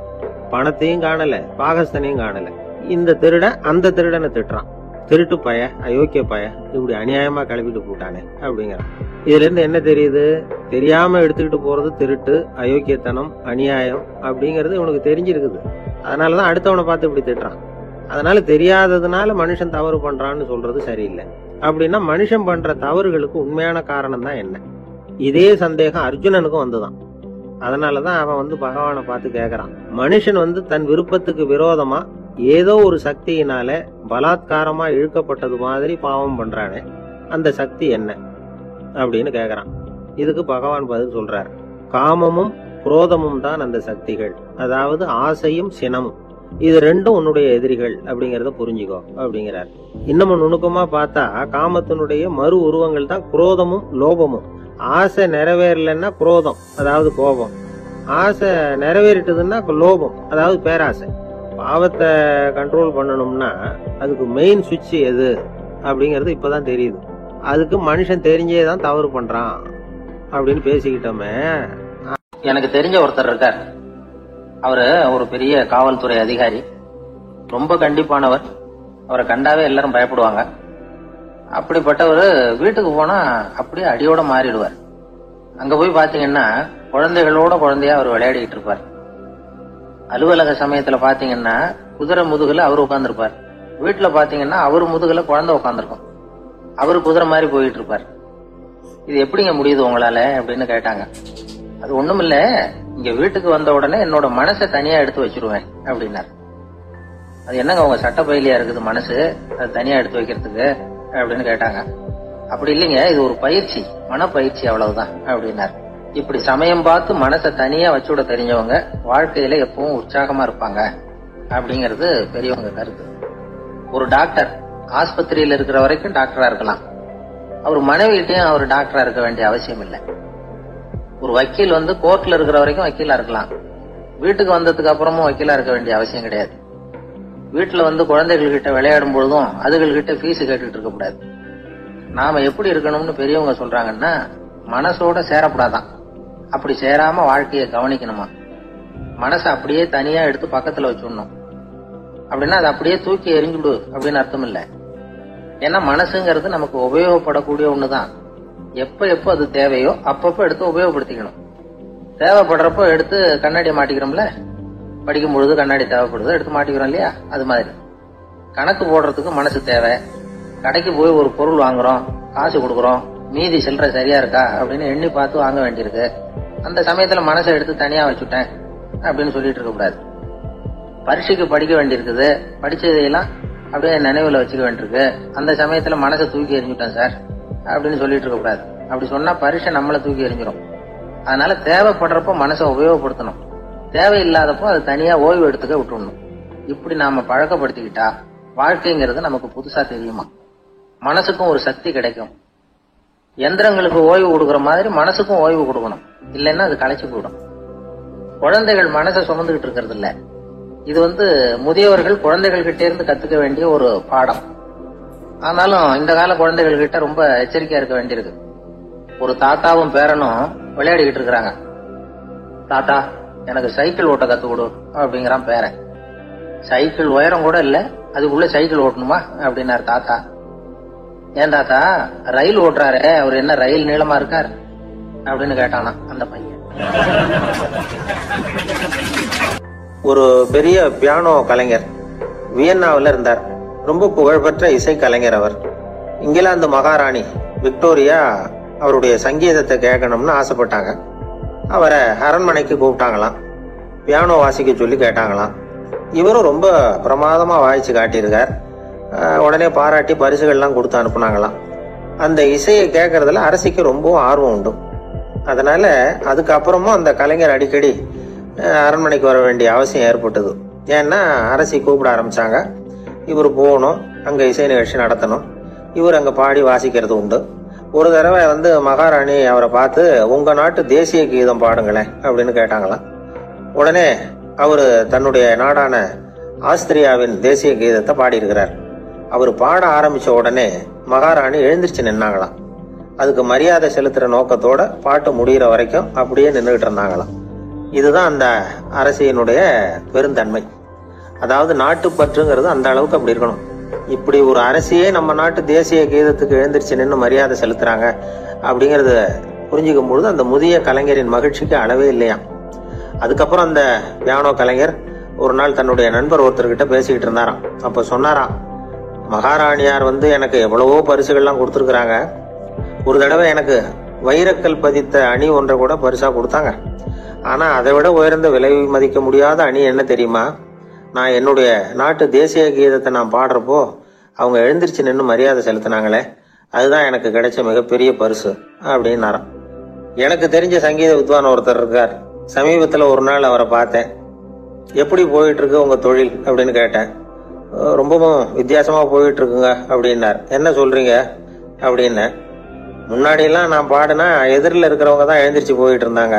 Speaker 1: பணத்தையும் காணல, பாகஸ்தனையும் காணல. இந்த திருடன் அந்த திருடனை திட்டுறான். திருட்டு பய, அயோக்கிய பய, இப்படி அநியாயமா கிளப்பிட்டு போட்டானே அப்படிங்கிறான். இதுல இருந்து என்ன தெரியுது? தெரியாம எடுத்துக்கிட்டு போறது திருட்டு, அயோக்கியத்தனம், அநியாயம் அப்படிங்கறது இவனுக்கு தெரிஞ்சிருக்குது. அதனாலதான் அடுத்தவனை பார்த்து இப்படி திட்டுறான். அதனால தெரியாததுனால மனுஷன் தவறு பண்றான்னு சொல்றது சரியில்லை. அப்படின்னா மனுஷன் பண்ற தவறுகளுக்கு உண்மையான காரணம் தான் என்ன? இதே சந்தேகம் அர்ஜுனனுக்கும் வந்துதான். அதனாலதான் அவன் பகவானை பார்த்து கேக்குறான், மனுஷன் தன் விருப்பத்துக்கு விரோதமா ஏதோ ஒரு சக்தியினால பலாத்காரமா இழுக்கப்பட்டது மாதிரி பாவம் பண்றானே, அந்த சக்தி என்ன அப்படின்னு கேக்குறான். இதுக்கு பகவான் பதில் சொல்றார், காமமும் குரோதமும் தான் அந்த சக்திகள். அதாவது ஆசையும் சினமும், இது ரெண்டும் உன்னுடைய எதிரிகள் அப்படிங்கறத புரிஞ்சுக்கோ அப்படிங்கிறார். இன்னமும் நுணுக்கமா பார்த்தா காமத்தினுடைய மறு உருவங்கள் தான் குரோதமும் லோபமும். ஆசை நிறைவேறலன்னா குரோதம், அதாவது கோபம். ஆசை நிறைவேறிட்டதுன்னா லோபம், அதாவது பேராசை. பாவத்தை கண்ட்ரோல் பண்ணணும்னா அதுக்கு மெயின் சுவிட்ச் எது அப்படிங்கறது இப்பதான் தெரியுது. அதுக்கு மனுஷன் தெரிஞ்சேதான் தவறு பண்றான் அப்படின்னு பேசிக்கிட்டோமே.
Speaker 2: எனக்கு தெரிஞ்ச ஒருத்தர் இருக்கார். அவரு ஒரு பெரிய காவல்துறை அதிகாரி, ரொம்ப கண்டிப்பானவர். அவரை கண்டாவே எல்லாரும் பயப்படுவாங்க. அப்படிப்பட்டவர் வீட்டுக்கு போனா அப்படியே அடியோட மாறிடுவார். அங்க போய் பாத்தீங்கன்னா குழந்தைகளோட குழந்தையா அவர் விளையாடிட்டு இருப்பார். அலுவலக சமயத்துல பாத்தீங்கன்னா குதிரை முதுகுல அவர் உட்கார்ந்துருப்பார். வீட்டுல பாத்தீங்கன்னா அவர் முதுகுல குழந்தை உட்காந்துருக்கும். அவரு குதிரை மாதிரி போயிட்டு இருப்பார். இது எப்படிங்க முடியுது உங்களால அப்படின்னு கேட்டாங்க. அது ஒண்ணும் இல்ல, இங்க வீட்டுக்கு வந்த உடனே என்னோட மனசை தனியா எடுத்து வச்சிருவேன் அப்படின்னாரு. அது என்னங்க உங்க சட்ட பயிலியா இருக்குது மனசு, அது தனியா எடுத்து வைக்கிறதுக்கு அப்படின்னு கேட்டாங்க. அப்படி இல்லைங்க, இது ஒரு பயிற்சி, மனப்பயிற்சி, அவ்வளவுதான் அப்படின்னாரு. இப்படி சமயம் பார்த்து மனசை தனியா வச்சுவிட தெரிஞ்சவங்க வாழ்க்கையில எப்பவும் உற்சாகமா இருப்பாங்க அப்படிங்கிறது பெரியவங்க கருத்து. ஒரு டாக்டர் ஆஸ்பத்திரியில இருக்கிற வரைக்கும் டாக்டரா இருக்கலாம். அவர் மனைவிட்டையும் அவர் டாக்டரா இருக்க வேண்டிய அவசியம் இல்லை. ஒரு வக்கீல் கோர்ட்ல இருக்கிற வரைக்கும் வக்கீலா இருக்கலாம். வீட்டுக்கு வந்ததுக்கு அப்புறமும் வக்கீலா இருக்க வேண்டிய அவசியம் கிடையாது. வீட்டுல குழந்தைகள் கிட்ட விளையாடும் பொழுதும் அதுகள் கிட்ட ஃபீஸ் கேட்டுட்டு இருக்க கூடாது. நாம எப்படி இருக்கணும்னு பெரியவங்க சொல்றாங்கன்னா, மனசோட சேரப்படாதான். அப்படி சேராம வாழ்க்கையை கவனிக்கணுமா. மனசை அப்படியே தனியா எடுத்து பக்கத்துல வச்சுடணும். அப்படின்னா அதை அப்படியே தூக்கி எறிஞ்சுடு அப்படின்னு அர்த்தம் இல்லை. ஏன்னா மனசுங்கிறது நமக்கு உபயோகப்படக்கூடிய ஒண்ணுதான். எப்ப எப்ப அது தேவையோ அப்பப்ப எடுத்து உபயோகப்படுத்திக்கணும். தேவைப்படுறப்போ எடுத்து கண்ணாடியை மாட்டிக்கிறோம்ல, படிக்கும் பொழுது கண்ணாடி தேவைப்படுது, எடுத்து மாட்டிக்கிறோம் இல்லையா? அது மாதிரி கணக்கு போடுறதுக்கு மனசு தேவை. கடைக்கு போய் ஒரு பொருள் வாங்குறோம், காசு கொடுக்குறோம், மீதி சில்லறை சரியா இருக்கா அப்படின்னு எண்ணி பார்த்து வாங்க வேண்டியிருக்கு. அந்த சமயத்துல மனசை எடுத்து தனியா வச்சுட்டேன் அப்படின்னு சொல்லிட்டு இருக்க கூடாது. பரீட்சைக்கு படிக்க வேண்டியிருக்குது, படிச்சதையெல்லாம் அப்படியே நினைவுல வச்சுக்க வேண்டியிருக்கு. அந்த சமயத்துல மனசை தூக்கி எறிஞ்சுட்டேன் சார் அப்படின்னு சொல்லிட்டு இருக்க கூடாது. அப்படி சொன்னா பரீட்சை நம்மளை தூக்கி எறிஞ்சிடும். அதனால தேவைப்படுறப்போ மனசை உபயோகப்படுத்தணும், தேவையில்லாதப்போ அது தனியா ஓய்வு எடுத்துக்க விட்டுடணும். இப்படி நாம பழக்கப்படுத்திக்கிட்டா வாழ்க்கைங்கிறது நமக்கு புதுசா தெரியுமா. மனசுக்கும் ஒரு சக்தி கிடைக்கும். எந்திரங்களுக்கு ஓய்வு கொடுக்குற மாதிரி மனசுக்கும் ஓய்வு கொடுக்கணும், இல்லைன்னா அது களைச்சு போயிடும். குழந்தைகள் மனசை சுமந்துகிட்டு இருக்கிறது இல்ல. இது முதியவர்கள் குழந்தைகள் கிட்டே இருந்து கத்துக்க வேண்டிய ஒரு பாடம். ஆனாலும் இந்த கால குழந்தைகள் கிட்ட ரொம்ப எச்சரிக்கையா இருக்க வேண்டியிருக்கு. ஒரு தாத்தாவும் பேரனும் விளையாடிக்கிட்டு இருக்கிறாங்க. தாத்தா எனக்கு சைக்கிள் ஓட்ட கத்து கொடு அப்படிங்கிறான் பேரன். சைக்கிள் உயரம் கூட இல்ல, அதுக்குள்ள சைக்கிள் ஓட்டணுமா அப்படின்னாரு தாத்தா. ஏன் தாத்தா, ரயில் ஓட்டுறாரு, அவர் என்ன ரயில் நீளமா இருக்கார் அப்படின்னு கேட்டானா அந்த பையன்.
Speaker 1: ஒரு பெரிய பியானோ கலைஞர் வியன்னாவில் இருந்தார். ரொம்ப புகழ்பெற்ற இசை கலைஞர் அவர். இங்கிலாந்து மகாராணி விக்டோரியா அவருடைய சங்கீதத்தை கேட்கணும்னு ஆசைப்பட்டாங்க. அவரை அரண்மனைக்கு கூப்பிட்டாங்களாம். பியானோ வாசிக்க சொல்லி கேட்டாங்களாம். இவரும் ரொம்ப பிரமாதமா வாய்ச்சி காட்டியிருக்கார். உடனே பாராட்டி பரிசுகள்லாம் கொடுத்து அனுப்புனாங்களாம். அந்த இசையை கேட்கறதுல அரசிக்கு ரொம்ப ஆர்வம் உண்டு. அதனால அதுக்கப்புறமும் அந்த கலைஞர் அடிக்கடி அரண்மனைக்கு வர வேண்டிய அவசியம் ஏற்பட்டது. ஏன்னா அரசி கூப்பிட ஆரம்பிச்சாங்க. இவர் போகணும், அங்க இசை நிகழ்ச்சி நடத்தணும். இவர் அங்க பாடி வாசிக்கிறது உண்டு. ஒரு தடவை மகாராணி அவரை பார்த்து, உங்க நாட்டு தேசிய கீதம் பாடுங்களேன் அப்படின்னு கேட்டாங்களாம். உடனே அவரு தன்னுடைய நாடான ஆஸ்திரியாவின் தேசிய கீதத்தை பாடியிருக்கிறார். அவர் பாட ஆரம்பிச்ச உடனே மகாராணி எழுந்திருச்சு நின்னாங்களாம். அதுக்கு மரியாதை செலுத்துற நோக்கத்தோட பாட்டு முடிகிற வரைக்கும் அப்படியே நின்றுகிட்டு இருந்தாங்களாம். இதுதான் அந்த அரசியனுடைய பெருந்தன்மை. அதாவது நாட்டுப்பற்றுங்கிறது அந்த அளவுக்கு அப்படி இருக்கணும். இப்படி ஒரு அரசியே நம்ம நாட்டு தேசிய கீதத்துக்கு எழுந்திருச்சு நின்று மரியாதை செலுத்துறாங்க அப்படிங்கறத புரிஞ்சுக்கும் பொழுது அந்த முதிய கலைஞரின் மகிழ்ச்சிக்கு அளவே இல்லையா. அதுக்கப்புறம் அந்த பியானோ கலைஞர் ஒரு நாள் தன்னுடைய நண்பர் ஒருத்தர்கிட்ட பேசிக்கிட்டு இருந்தாராம். அப்ப சொன்னாராம், மகாராணியார் எனக்கு எவ்வளவோ பரிசுகள்லாம் கொடுத்துருக்குறாங்க. ஒரு தடவை எனக்கு வைரக்கல் பதித்த அணி ஒன்றை கூட பரிசா கொடுத்தாங்க. ஆனா அதை விட உயர்ந்த விலை மதிக்க முடியாத அணி என்ன தெரியுமா? நான் என்னுடைய நாட்டு தேசிய கீதத்தை நான் பாடுறப்போ அவங்க எழுந்திருச்சு நின்று மரியாதை செலுத்தினாங்களே, அதுதான் எனக்கு கிடைச்ச மிகப்பெரிய பரிசு அப்படின்னாராம். எனக்கு தெரிஞ்ச சங்கீத வித்வான் ஒருத்தர் இருக்கார். சமீபத்துல ஒரு நாள் அவரை பார்த்தேன். எப்படி போயிட்டு இருக்கு உங்க தொழில் அப்படின்னு கேட்டேன். ரொம்பவும் வித்தியாசமா போயிட்டு இருக்குங்க அப்படின்னார். என்ன சொல்றீங்க அப்படின்னு. முன்னாடியெல்லாம் நான் பாடினா எதிரில் இருக்கிறவங்க தான் எழுந்திரிச்சு போயிட்டு இருந்தாங்க.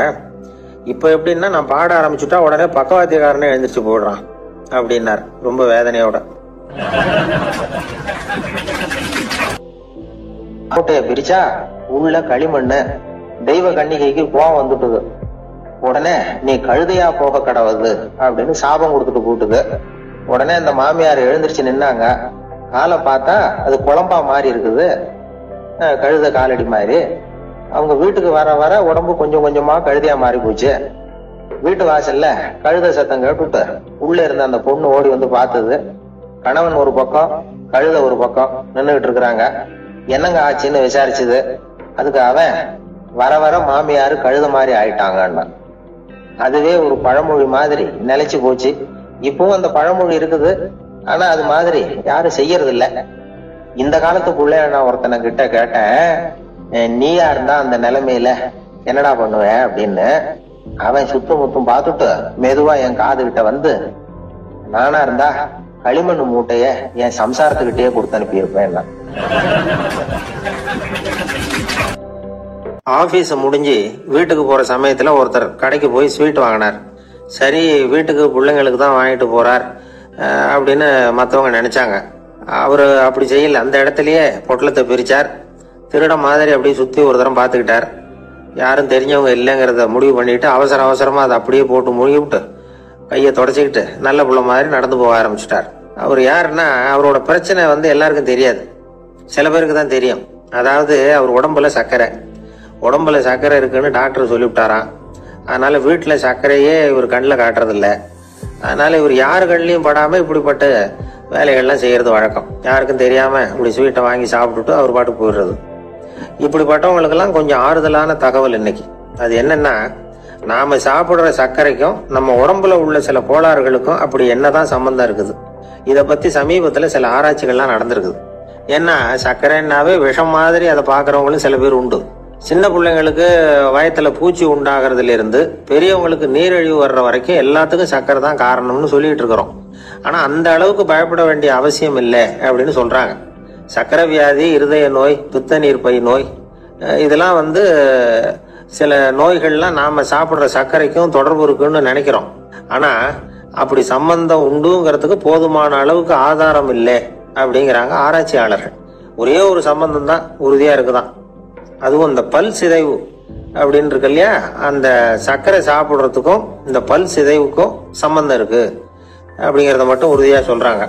Speaker 1: இப்ப எப்படின்னா நான் பாட ஆரம்பிச்சுட்டா உடனே பக்கவாத்தியக்காரனே எழுந்திரிச்சு போயிடுறான் அப்படின்னார் ரொம்ப வேதனையோட. கோட்டையை பிரிச்சா உள்ள களிமண்ணு. தெய்வ கன்னிகைக்கு கோவம் வந்துட்டுது. உடனே நீ கழுதையா போக கடவுது அப்படின்னு சாபம் கொடுத்துட்டு போட்டுது. உடனே அந்த மாமியார் எழுந்திருச்சு நின்னாங்க. காலை பார்த்தா அது குழம்பா மாறி இருக்குது, கழுத காலடி மாதிரி. அவங்க வீட்டுக்கு வர வர உடம்பு கொஞ்சம் கொஞ்சமா கழுதையா மாறி போச்சு. வீட்டு வாசல்ல கழுத சத்தம் கேட்டுட்டு உள்ள இருந்த அந்த பொண்ணு ஓடி வந்து பார்த்தது. கணவன் ஒரு பக்கம், கழுத ஒரு பக்கம் நின்றுகிட்டு இருக்கிறாங்க. என்னங்க ஆச்சுன்னு விசாரிச்சுது. அதுக்கு அவன், வர வர மாமியாரு கழுத மாதிரி ஆயிட்டாங்கன்னா. அதுவே ஒரு பழமொழி மாதிரி நிலைச்சு போச்சு. இப்பவும் அந்த பழமொழி இருக்குது, ஆனா அது மாதிரி யாரும் செய்யறது இல்ல. இந்த காலத்துக்குள்ள நான் ஒருத்தனை கிட்ட கேட்டேன், நீயா இருந்தா அந்த நிலைமையில என்னடா பண்ணுவேன் அப்படின்னு. அவன் சுத்தம் முத்தும் பார்த்துட்டு மெதுவா என் காது கிட்ட வந்து, நானா இருந்தா களிமண் மூட்டைய என் சம்சாரத்துக்கிட்டே கொடுத்து அனுப்பியிருப்பேன். ஆபீஸ் முடிஞ்சு வீட்டுக்கு போற சமயத்துல ஒருத்தர் கடைக்கு போய் ஸ்வீட் வாங்கினார். சரி, வீட்டுக்கு பிள்ளைங்களுக்கு தான் வாங்கிட்டு போறார் அப்படின்னு மற்றவங்க நினைச்சாங்க. அவரு அப்படி செய்யல. அந்த இடத்துலயே பொட்டலத்தை பிரிச்சார். திருட மாதிரி அப்படியே சுத்தி ஒரு தரம் பார்த்துக்கிட்டார். யாரும் தெரிஞ்சவங்க இல்லைங்கிறத முடிவு பண்ணிட்டு அவசர அவசரமா அதை அப்படியே போட்டு மூழ்கி விட்டு கையை தொடச்சிக்கிட்டு நல்ல புள்ள மாதிரி நடந்து போக ஆரம்பிச்சிட்டார். அவர் யாருன்னா, அவரோட பிரச்சனை எல்லாருக்கும் தெரியாது, சில பேருக்கு தான் தெரியும். அதாவது அவர் உடம்புல சர்க்கரை இருக்குன்னு டாக்டர் சொல்லிவிட்டாராம். அதனால வீட்டுல சர்க்கரையே இவர் கண்ணில் காட்டுறதில்ல. அதனால இவர் யாரு கண்ணிலையும் படாம இப்படிப்பட்ட வேலைகள்லாம் செய்யறது வழக்கம். யாருக்கும் தெரியாம இப்படி ஸ்வீட்டை வாங்கி சாப்பிட்டுட்டு அவர் பாட்டு போயிடுறது. இப்படிப்பட்டவங்களுக்கெல்லாம் கொஞ்சம் ஆறுதலான தகவல் இன்னைக்கு. அது என்னன்னா, நாம சாப்பிடுற சர்க்கரைக்கும் நம்ம உடம்புல உள்ள சில கோளாறுகளுக்கும் அப்படி என்னதான் சம்பந்தம் இருக்குது. இத பத்தி சமீபத்துல சில ஆராய்ச்சிகள்லாம் நடந்திருக்குது. ஏன்னா சர்க்கரைன்னாவே விஷம் மாதிரி அதை பாக்குறவங்களும் சில பேர் உண்டு. சின்ன பிள்ளைங்களுக்கு வயத்துல பூச்சி உண்டாகிறதுல இருந்து பெரியவங்களுக்கு நீரிழிவு வர்ற வரைக்கும் எல்லாத்துக்கும் சர்க்கரை தான் காரணம்னு சொல்லிட்டு இருக்கிறோம். ஆனா அந்த அளவுக்கு பயப்பட வேண்டிய அவசியம் இல்லை அப்படின்னு சொல்றாங்க. சர்க்கரை வியாதி, இருதய நோய், பித்த நீர்ப்பை நோய், இதெல்லாம் சில நோய்கள்லாம் நாம சாப்பிடுற சர்க்கரைக்கும் தொடர்பு இருக்குன்னு நினைக்கிறோம். ஆனா அப்படி சம்பந்தம் உண்டுங்கிறதுக்கு போதுமான அளவுக்கு ஆதாரம் இல்லை அப்படிங்கிறாங்க ஆராய்ச்சியாளர்கள். ஒரே ஒரு சம்பந்தம் தான் உறுதியா இருக்குதான். அதுவும் இந்த பல் சிதைவு அப்படின்னு இருக்கு இல்லையா, அந்த சர்க்கரை சாப்பிடுறதுக்கும் இந்த பல் சிதைவுக்கும் சம்பந்தம் இருக்கு அப்படிங்கறத மட்டும் உறுதியா சொல்றாங்க.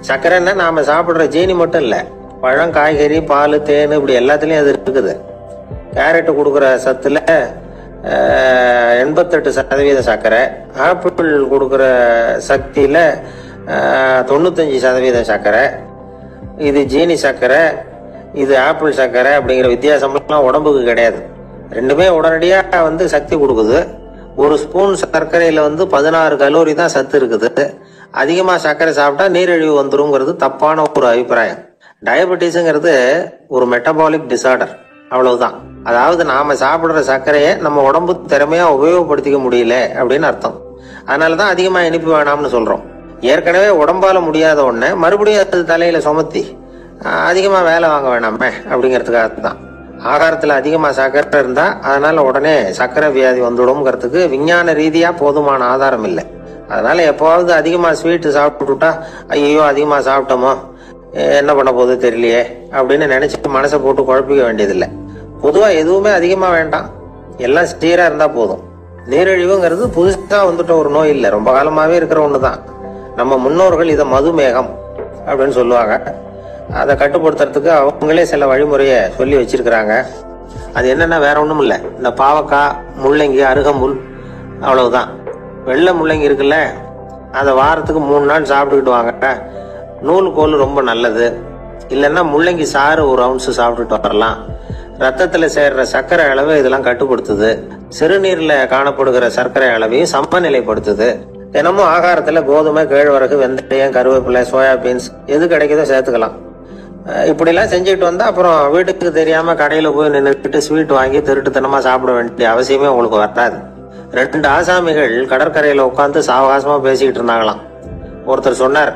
Speaker 1: சர்க்கரைன்னா நாம சாப்பிடுற ஜீனி மட்டும் இல்ல, பழம், காய்கறி, பால், தேன் இப்படி எல்லாத்துலயும் அது இருக்குது. கேரட் கொடுக்குற சத்துல 88% சர்க்கரை, ஆப்பிள் கொடுக்குற சக்தியில 95% சர்க்கரை. இது ஜீனி சர்க்கரை, இது ஆப்பிள் சர்க்கரை அப்படிங்கிற வித்தியாசம்லாம் உடம்புக்கு கிடையாது. ரெண்டுமே உடனடியா சக்தி கொடுக்குது. ஒரு ஸ்பூன் சர்க்கரையில 16 கலோரி தான் சத்து இருக்குது. அதிகமா சர்க்கரை சாப்பிட்டா நீரிழிவு வந்துருங்கிறது தப்பான ஒரு அபிப்பிராயம். டயபெட்டிஸ்ங்கிறது ஒரு மெட்டபாலிக் டிசார்டர், அவ்வளவுதான். அதாவது நாம சாப்பிடுற சர்க்கரையை நம்ம உடம்பு திறமையா உபயோகப்படுத்திக்க முடியல அப்படின்னு அர்த்தம். அதனாலதான் அதிகமா இனிப்பு வேணாம்னு சொல்றோம். ஏற்கனவே உடம்பால முடியாத ஒண்ணு மறுபடியும் அது தலையில சுமத்தி அதிகமா வேலை வாங்க வேணாமே அப்படிங்கிறதுக்காக தான். ஆகாரத்துல அதிகமா சர்க்கரை இருந்தா அதனால உடனே சர்க்கரை வியாதி வந்துடும்ங்கிறதுக்கு விஞ்ஞான ரீதியா போதுமான ஆதாரம் இல்லை. அதனால எப்பவாவது அதிகமா ஸ்வீட் சாப்பிட்டுட்டா ஐயோ அதிகமா சாப்பிட்டோமோ என்ன பண்ண போகுது தெரியலையே அப்படின்னு நினைச்சிட்டு மனசை போட்டு குழப்பிக்க வேண்டியதில்லை. பொதுவா எதுவுமே அதிகமா வேண்டாம், எல்லாம் ஸ்டீரா இருந்தா போதும். நீரிழிவுங்கிறது புதுசா வந்துட்ட ஒரு நோய் இல்லை, ரொம்ப காலமாவே இருக்கிற ஒண்ணுதான். நம்ம முன்னோர்கள் இதை மதுமேகம் அப்படின்னு சொல்லுவாங்க. அதை கட்டுப்படுத்துறதுக்கு அவங்களே சில வழிமுறைய சொல்லி வச்சிருக்கிறாங்க. அது என்னன்னா வேற ஒண்ணும் இல்லை, இந்த பாவக்காய், முள்ளங்கி, அருகம்புல், அவ்வளவுதான். வெள்ளை முள்ளங்கி இருக்குல்ல, அதை வாரத்துக்கு 3 நாள் சாப்பிட்டுக்கிட்டு வாங்க. நூலுக்கோல் ரொம்ப நல்லது. இல்லைன்னா முள்ளங்கி சாறு ஒரு அவுன்ஸ் சாப்பிட்டுட்டு வரலாம். ரத்தத்துல சேர்ற சர்க்கரை அளவை இதெல்லாம் கட்டுப்படுத்துது. சிறுநீர்ல காணப்படுகிற சர்க்கரை அளவையும் சமநிலைப்படுத்துது. தினமும் ஆகாரத்துல கோதுமை, கேழ்வரகு, வெந்தயம், கருவேப்பிலை, சோயாபீன்ஸ் எது கிடைக்குதோ சேர்த்துக்கலாம். இப்படி எல்லாம் செஞ்சுட்டு வந்தா அப்புறம் வீட்டுக்கு தெரியாம கடையில போய் நின்றுட்டு ஸ்வீட் வாங்கி திருட்டுத்தனமா சாப்பிட வேண்டிய அவசியமே உங்களுக்கு வராது. 2 ஆசாமிகள் கடற்கரையில உட்காந்து சாவகாசமா பேசிக்கிட்டு இருந்தாங்களாம். ஒருத்தர் சொன்னார்,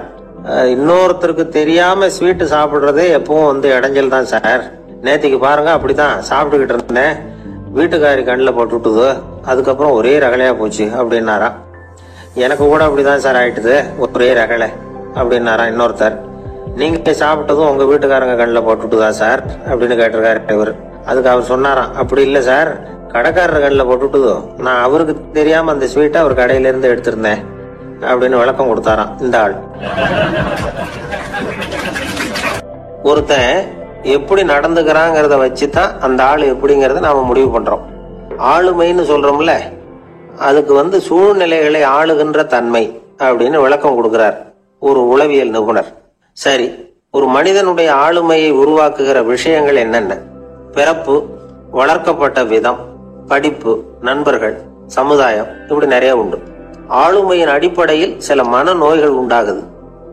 Speaker 1: இன்னொருத்தருக்கு தெரியாம ஸ்வீட்டு சாப்பிடுறதே எப்பவும் இடைஞ்சல் தான் சார். நேத்திக்கு பாருங்க அப்படிதான் சாப்பிட்டுக்கிட்டு இருந்தேன், வீட்டுக்காரி கண்ணில் போட்டு விட்டுது, அதுக்கப்புறம் ஒரே ரகலையா போச்சு அப்படின்னாரா. எனக்கு கூட அப்படிதான் சார் ஆயிட்டுது, ஒரே ரகலை அப்படின்னாரா இன்னொருத்தர். நீங்க சாப்பிட்டதும் உங்க வீட்டுக்காரங்க கண்ணில் போட்டுட்டுதா சார் அப்படின்னு கேட்டிருக்காரு இவர். அதுக்கு அவர் சொன்னாராம், அப்படி இல்லை சார், கடைக்காரர் கண்ணில் போட்டுட்டுதோ, நான் அவருக்கு தெரியாம அந்த ஸ்வீட்டை அவர் கடையில இருந்து எடுத்திருந்தேன் அப்படின்னு விளக்கம் கொடுத்தாராம் இந்த ஆள். ஒருத்தன் எப்படி நடந்துக்கிறாங்கிறத வச்சுதான் அந்த ஆள் எப்படிங்கறத நாம முடிவு பண்றோம். ஆளுமைன்னு சொல்றோம்ல, அதுக்கு சூழ்நிலைகளை ஆளுகின்ற தன்மை அப்படின்னு விளக்கம் கொடுக்கிறார் ஒரு உளவியல் நிபுணர். சரி, ஒரு மனிதனுடைய ஆளுமையை உருவாக்குகிற விஷயங்கள் என்னென்ன? பிறப்பு, வளர்க்கப்பட்ட விதம், படிப்பு, நண்பர்கள், சமுதாயம், இப்படி நிறைய உண்டு. ஆளுமையின் அடிப்படையில் சில மன நோய்கள் உண்டாகுது.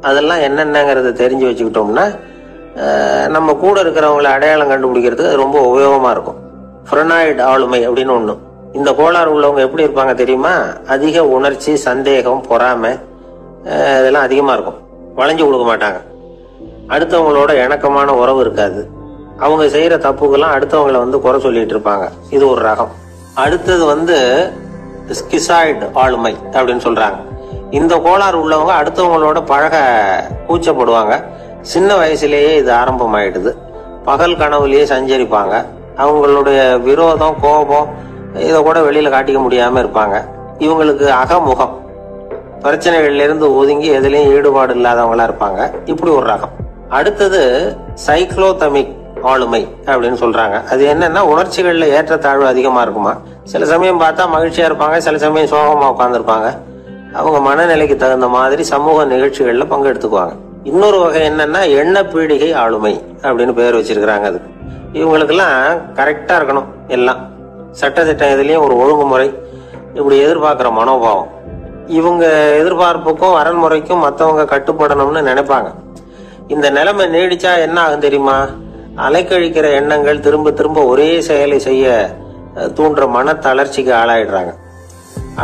Speaker 1: அதெல்லாம் என்னென்னங்கிறத தெரிஞ்சு வச்சுக்கிட்டோம்னா நம்ம கூட இருக்கிறவங்களை அடையாளம் கண்டுபிடிக்கிறதுக்கு ரொம்ப உபயோகமா இருக்கும். ஃப்ரெனாய்டு ஆளுமை அப்படின்னு ஒண்ணு. இந்த கோளாறு உள்ளவங்க எப்படி இருப்பாங்க தெரியுமா? அதிக உணர்ச்சி, சந்தேகம், பொறாமை இதெல்லாம் அதிகமா இருக்கும். வளைஞ்சு கொடுக்க மாட்டாங்க. அடுத்தவங்களோட இணக்கமான உறவு இருக்காது. அவங்க செய்யற தப்புக்கெல்லாம் அடுத்தவங்களை குறை சொல்லிட்டு இருப்பாங்க. இது ஒரு ரகம். அடுத்தது ஸ்கிசாய்டு ஆளுமை அப்படின்னு சொல்றாங்க. இந்த கோளாறு உள்ளவங்க அடுத்தவங்களோட பழக கூச்சப்படுவாங்க. சின்ன வயசுலேயே இது ஆரம்பமாயிடுது. பகல் கனவுலயே சஞ்சரிப்பாங்க. அவங்களுடைய விரோதம், கோபம் இதை கூட வெளியில காட்டிக்க முடியாம இருப்பாங்க. இவங்களுக்கு அகமுகம், பிரச்சனைகள்ல இருந்து ஒதுங்கி எதுலயும் ஈடுபாடு இல்லாதவங்களா இருப்பாங்க. இப்படி ஒரு ரகம். அடுத்தது சைக்ளோதமிக் ஆளுமை அப்படின்னு சொல்றாங்க. அது என்னன்னா, உணர்ச்சிகள்ல ஏற்றத்தாழ்வு அதிகமா இருக்குமா. சில சமயம் பார்த்தா மகிழ்ச்சியா இருப்பாங்க, சில சமயம் சோகமா உட்கார்ந்துருப்பாங்க. அவங்க மனநிலைக்கு தகுந்த மாதிரி சமூக நிகழ்ச்சிகள்ல பங்கெடுத்துக்குவாங்க. இன்னொரு வகை என்னன்னா, எண்ண பீடிகை ஆளுமை அப்படின்னு பேர் வச்சிருக்கிறாங்க. அது இவங்களுக்கெல்லாம் கரெக்டா இருக்கணும். எல்லாம் சட்டம் இதுலயும் ஒரு ஒழுங்குமுறை, இப்படி எதிர்பார்க்கிற மனோபாவம். இவங்க எதிர்பார்ப்புக்கும் அரண்முறைக்கும் மற்றவங்க கட்டுப்படணும்னு நினைப்பாங்க. இந்த நிலைமை நீடிச்சா என்ன ஆகும் தெரியுமா? அலைக்கழிக்கிற எண்ணங்கள் திரும்ப திரும்ப ஒரே செயலை செய்ய தூண்டுற மன தளர்ச்சிக்கு ஆளாயிடுறாங்க.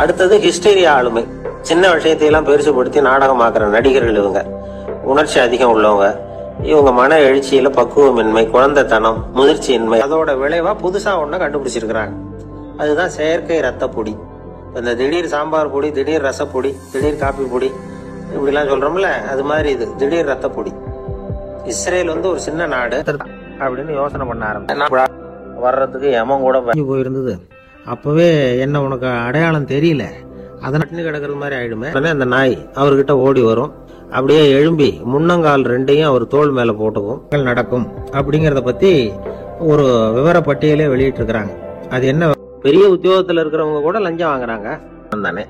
Speaker 1: அடுத்தது ஹிஸ்டீரியா ஆளுமை. சின்ன விஷயத்தையெல்லாம் பெருசுபடுத்தி நாடகமாக்குற நடிகர்கள் இவங்க. உணர்ச்சி அதிகம் உள்ளவங்க. இவங்க மன எழுச்சியில பக்குவமின்மை, குழந்தைத்தனம், முதிர்ச்சியின்மை, அதோட விளைவா புதுசா ஒண்ண கண்டுபிடிச்சிருக்கிறாங்க. அதுதான் செயற்கை ரத்த பொடி. இந்த திடீர் சாம்பார் பொடி, திடீர் ரசப்பொடி, திடீர் காப்பி பொடி இப்படிலாம் சொல்றோம்ல, அது மாதிரி இது திடீர் ரத்த பொடி. இஸ்ரேல் ஒரு சின்ன நாடு அப்படின்னு யோசனை பண்ண ஆரம்பிச்சேன். வர்றதுக்கு எமன் கூட போயிருந்தது. அப்பவே என்ன உனக்கு அடையாளம் தெரியல, அதை நட்டு கிடக்கிறது மாதிரி ஆயிடுமே. அந்த நாய் அவர்கிட்ட ஓடி வரும். அப்படியே எழும்பி முன்னங்கால் 2ஐயும் அவர் தோள் மேல போட்டுக்கும். நடக்கும் அப்படிங்கறத பத்தி ஒரு விவர பட்டியலே வெளியிட்டு இருக்கிறாங்க. அது என்ன, பெரிய உத்தியோகத்துல இருக்கிறவங்க கூட லஞ்சம் வாங்குறாங்க தானே.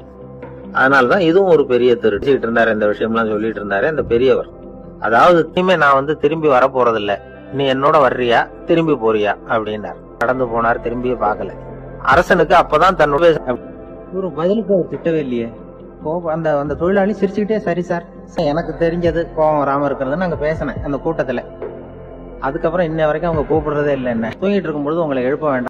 Speaker 1: அதனாலதான் இதுவும் ஒரு பெரிய திருட்டு இருந்தாரு. இந்த விஷயம்லாம் சொல்லிட்டு இருந்தாரு இந்த பெரியவர். அதாவது இனிமே நான் திரும்பி வர போறதில்ல, நீ என்னோட வர்றியா, திரும்பி போறியா அப்படின்னாரு. நடந்து போனார், திரும்பியே பார்க்கல. அரசனுக்கு அப்பதான் தன்னுடைய ஒரு பதிலுக்கு அவர் திட்டவே இல்லையே. அந்த தொழிலாளி சிரிச்சுக்கிட்டே, சரி சார், எனக்கு தெரிஞ்சது கோவம் வராம இருக்கிறது நாங்க பேசினேன் அந்த கூட்டத்துல. அதுக்கப்புறம் இன்ன வரைக்கும் அவங்க கூப்பிடுறதே இல்லை. என்ன தூங்கிட்டு இருக்கும் பொழுது உங்களை எழுப்ப வேண்டாம்.